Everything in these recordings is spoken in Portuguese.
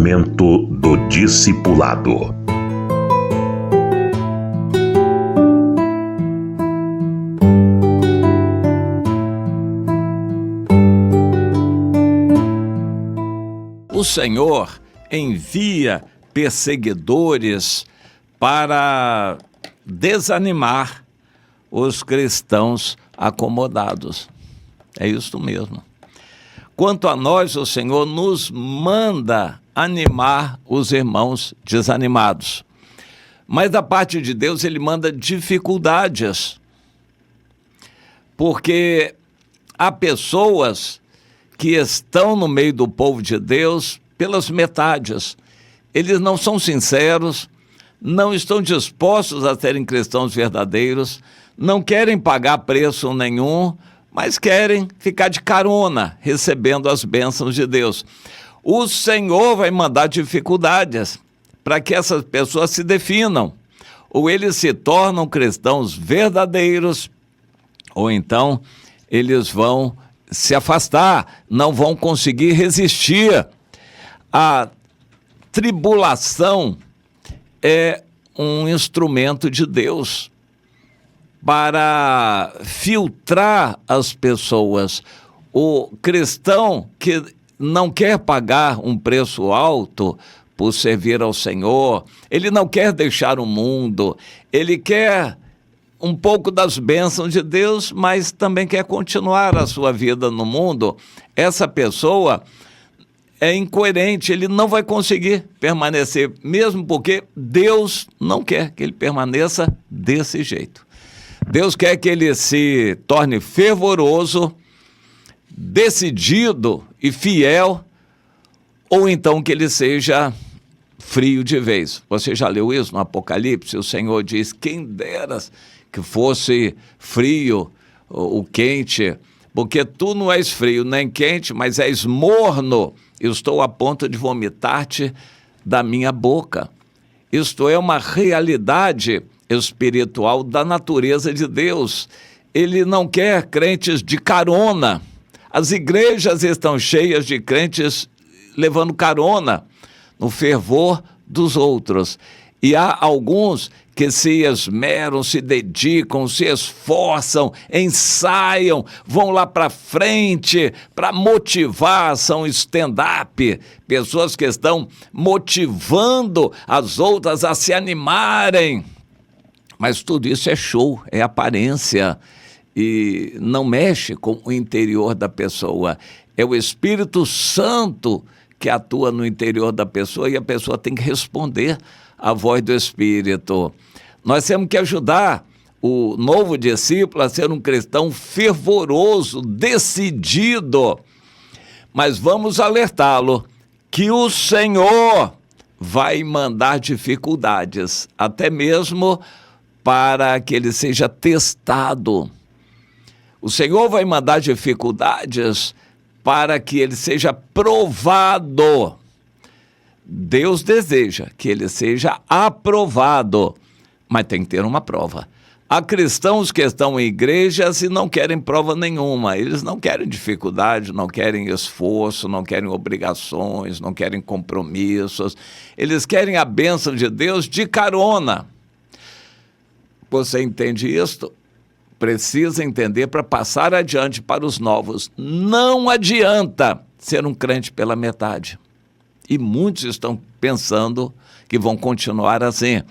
Momento do Discipulado. O Senhor envia perseguidores para desanimar os cristãos acomodados. É isso mesmo. Quanto a nós, o Senhor nos manda animar os irmãos desanimados. Mas da parte de Deus, Ele manda dificuldades. Porque há pessoas que estão no meio do povo de Deus pelas metades. Eles não são sinceros, não estão dispostos a serem cristãos verdadeiros, não querem pagar preço nenhum, mas querem ficar de carona, recebendo as bênçãos de Deus. O Senhor vai mandar dificuldades para que essas pessoas se definam. Ou eles se tornam cristãos verdadeiros, ou então eles vão se afastar, não vão conseguir resistir. A tribulação é um instrumento de Deus para filtrar as pessoas. O cristão que não quer pagar um preço alto por servir ao Senhor, ele não quer deixar o mundo, ele quer um pouco das bênçãos de Deus, mas também quer continuar a sua vida no mundo. Essa pessoa é incoerente, ele não vai conseguir permanecer, mesmo porque Deus não quer que ele permaneça desse jeito. Deus quer que ele se torne fervoroso, decidido e fiel, ou então que ele seja frio de vez. Você já leu isso no Apocalipse? O Senhor diz: quem deras que fosse frio ou quente, porque tu não és frio nem quente, mas és morno. Eu estou a ponto de vomitar-te da minha boca. Isto é uma realidade espiritual da natureza de Deus. Ele não quer crentes de carona. As igrejas estão cheias de crentes levando carona no fervor dos outros. E há alguns que se esmeram, se dedicam, se esforçam, ensaiam, vão lá para frente para motivar, são stand-up, pessoas que estão motivando as outras a se animarem. Mas tudo isso é show, é aparência e não mexe com o interior da pessoa. É o Espírito Santo que atua no interior da pessoa e a pessoa tem que responder à voz do Espírito. Nós temos que ajudar o novo discípulo a ser um cristão fervoroso, decidido. Mas vamos alertá-lo que o Senhor vai mandar dificuldades, até mesmo para que ele seja testado. O Senhor vai mandar dificuldades para que ele seja provado. Deus deseja que ele seja aprovado, mas tem que ter uma prova. Há cristãos que estão em igrejas e não querem prova nenhuma. Eles não querem dificuldade, não querem esforço, não querem obrigações, não querem compromissos. Eles querem a bênção de Deus de carona. Você entende isto? Precisa entender para passar adiante para os novos. Não adianta ser um crente pela metade. E muitos estão pensando que vão continuar assim.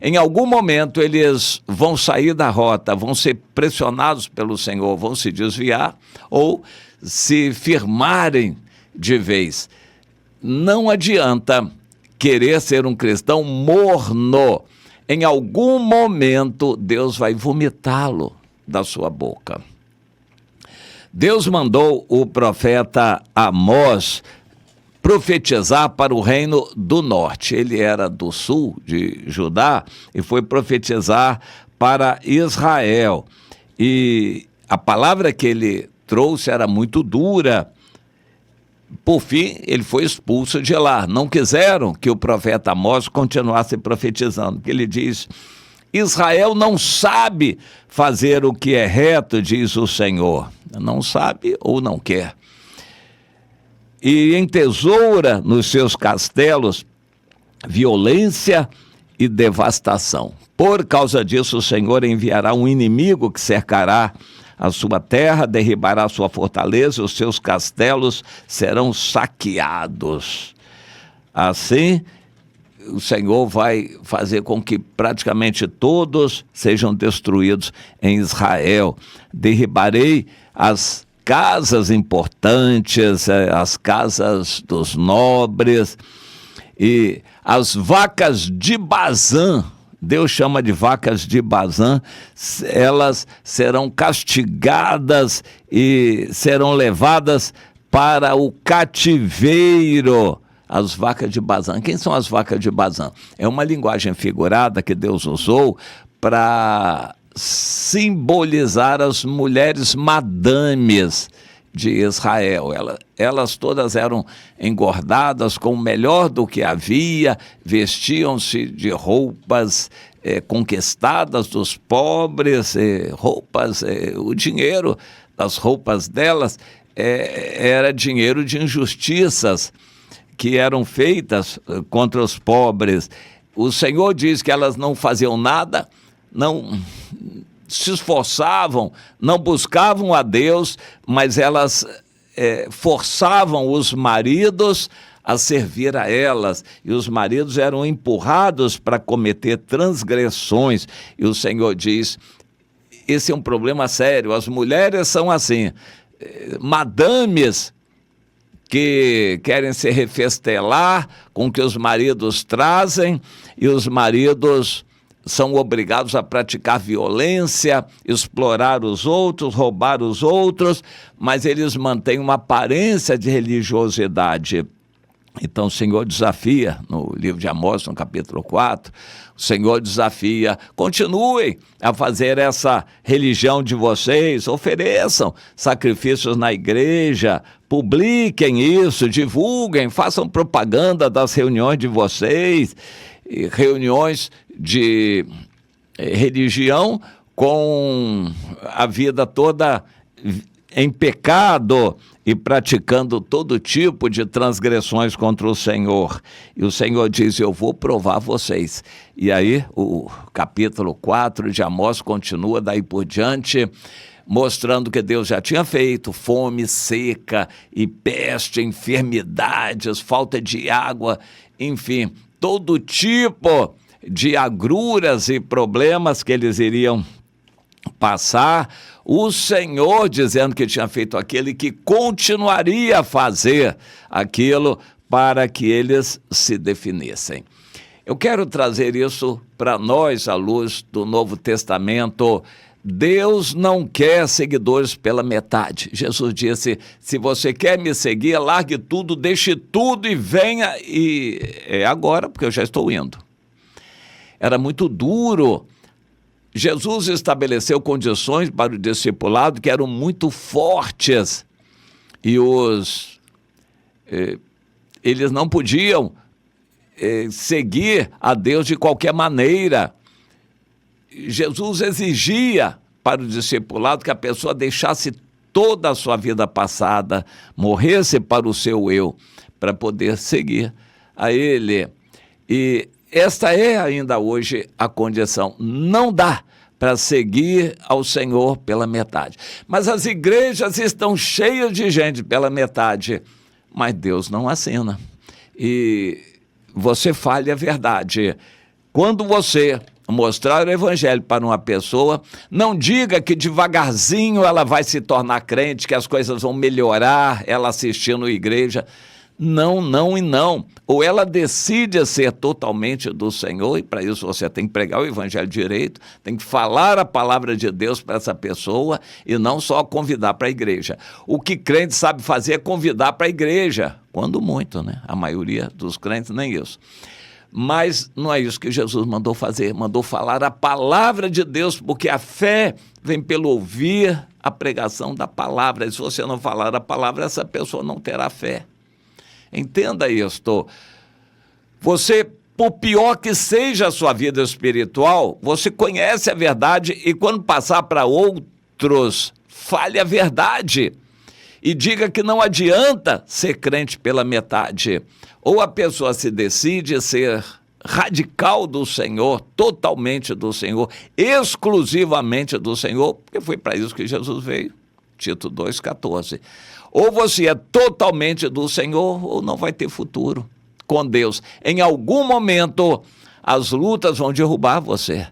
Em algum momento eles vão sair da rota, vão ser pressionados pelo Senhor, vão se desviar ou se firmarem de vez. Não adianta querer ser um cristão morno. Em algum momento Deus vai vomitá-lo da sua boca. Deus mandou o profeta Amós profetizar para o reino do norte. Ele era do sul de Judá e foi profetizar para Israel. E a palavra que ele trouxe era muito dura. Por fim, ele foi expulso de lá. Não quiseram que o profeta Amós continuasse profetizando, porque ele diz: Israel não sabe fazer o que é reto, diz o Senhor. Não sabe ou não quer. e entesoura nos seus castelos violência e devastação. Por causa disso, o Senhor enviará um inimigo que cercará a sua terra, derribará a sua fortaleza, os seus castelos serão saqueados. Assim, o Senhor vai fazer com que praticamente todos sejam destruídos em Israel. Derribarei as casas importantes, as casas dos nobres e as vacas de Bazã. Deus chama de vacas de Bazã, elas serão castigadas e serão levadas para o cativeiro. As vacas de Bazã. Quem são as vacas de Bazã? É uma linguagem figurada que Deus usou para simbolizar as mulheres madames de Israel. Elas todas eram engordadas com o melhor do que havia, vestiam-se de roupas conquistadas dos pobres, o dinheiro das roupas delas era dinheiro de injustiças que eram feitas contra os pobres. O Senhor diz que elas não faziam nada, não se esforçavam, não buscavam a Deus, mas elas forçavam os maridos a servir a elas, e os maridos eram empurrados para cometer transgressões, e o Senhor diz, esse é um problema sério, as mulheres são assim, madames que querem se refestelar com o que os maridos trazem, e os maridos são obrigados a praticar violência, explorar os outros, roubar os outros, mas eles mantêm uma aparência de religiosidade. Então o Senhor desafia, no livro de Amós, no capítulo 4, o Senhor desafia, continuem a fazer essa religião de vocês, ofereçam sacrifícios na igreja, publiquem isso, divulguem, façam propaganda das reuniões de vocês, reuniões de religião com a vida toda em pecado e praticando todo tipo de transgressões contra o Senhor. E o Senhor diz, eu vou provar vocês. E aí o capítulo 4 de Amós continua daí por diante, mostrando que Deus já tinha feito fome, seca e peste, enfermidades, falta de água, enfim, todo tipo de agruras e problemas que eles iriam passar, o Senhor dizendo que tinha feito aquilo e que continuaria a fazer aquilo para que eles se definissem. Eu quero trazer isso para nós à luz do Novo Testamento. Deus não quer seguidores pela metade. Jesus disse, se você quer me seguir, largue tudo, deixe tudo e venha, e é agora, porque eu já estou indo. Era muito duro. Jesus estabeleceu condições para o discipulado que eram muito fortes e eles não podiam seguir a Deus de qualquer maneira. Jesus exigia para o discipulado que a pessoa deixasse toda a sua vida passada, morresse para o seu eu, para poder seguir a Ele. E esta é ainda hoje a condição. Não dá para seguir ao Senhor pela metade. Mas as igrejas estão cheias de gente pela metade, mas Deus não assina. E você fale a verdade. Quando você mostrar o evangelho para uma pessoa, não diga que devagarzinho ela vai se tornar crente, que as coisas vão melhorar, ela assistindo a igreja. Não, não e não. Ou ela decide ser totalmente do Senhor, e para isso você tem que pregar o evangelho direito, tem que falar a palavra de Deus para essa pessoa e não só convidar para a igreja. O que crente sabe fazer é convidar para a igreja, quando muito, né? A maioria dos crentes nem isso. Mas não é isso que Jesus mandou fazer, mandou falar a palavra de Deus, porque a fé vem pelo ouvir a pregação da palavra. E se você não falar a palavra, essa pessoa não terá fé. Entenda isto. Você, por pior que seja a sua vida espiritual, você conhece a verdade e quando passar para outros, fale a verdade. e diga que não adianta ser crente pela metade. Ou a pessoa se decide ser radical do Senhor, totalmente do Senhor, exclusivamente do Senhor, porque foi para isso que Jesus veio, Tito 2,14. Ou você é totalmente do Senhor, ou não vai ter futuro com Deus. Em algum momento, as lutas vão derrubar você.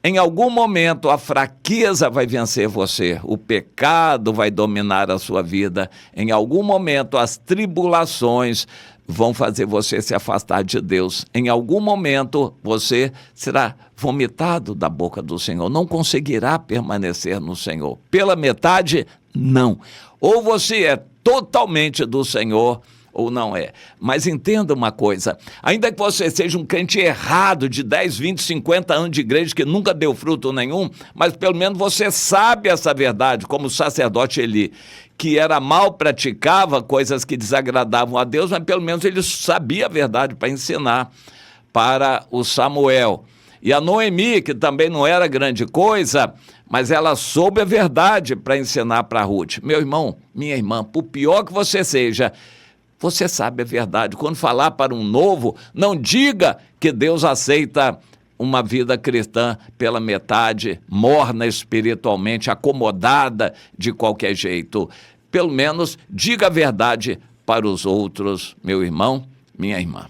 Em algum momento, a fraqueza vai vencer você, o pecado vai dominar a sua vida. Em algum momento, as tribulações vão fazer você se afastar de Deus. Em algum momento, você será vomitado da boca do Senhor, não conseguirá permanecer no Senhor. Pela metade, não. Ou você é totalmente do Senhor, ou não é. Mas entenda uma coisa, ainda que você seja um crente errado de 10, 20, 50 anos de igreja que nunca deu fruto nenhum, mas pelo menos você sabe essa verdade, como o sacerdote Eli, que era mal, praticava coisas que desagradavam a Deus, mas pelo menos ele sabia a verdade para ensinar para o Samuel. E a Noemi, que também não era grande coisa, mas ela soube a verdade para ensinar para Ruth. Meu irmão, minha irmã, por pior que você seja, você sabe a verdade. Quando falar para um novo, não diga que Deus aceita uma vida cristã pela metade, morna espiritualmente, acomodada de qualquer jeito. Pelo menos diga a verdade para os outros, meu irmão, minha irmã.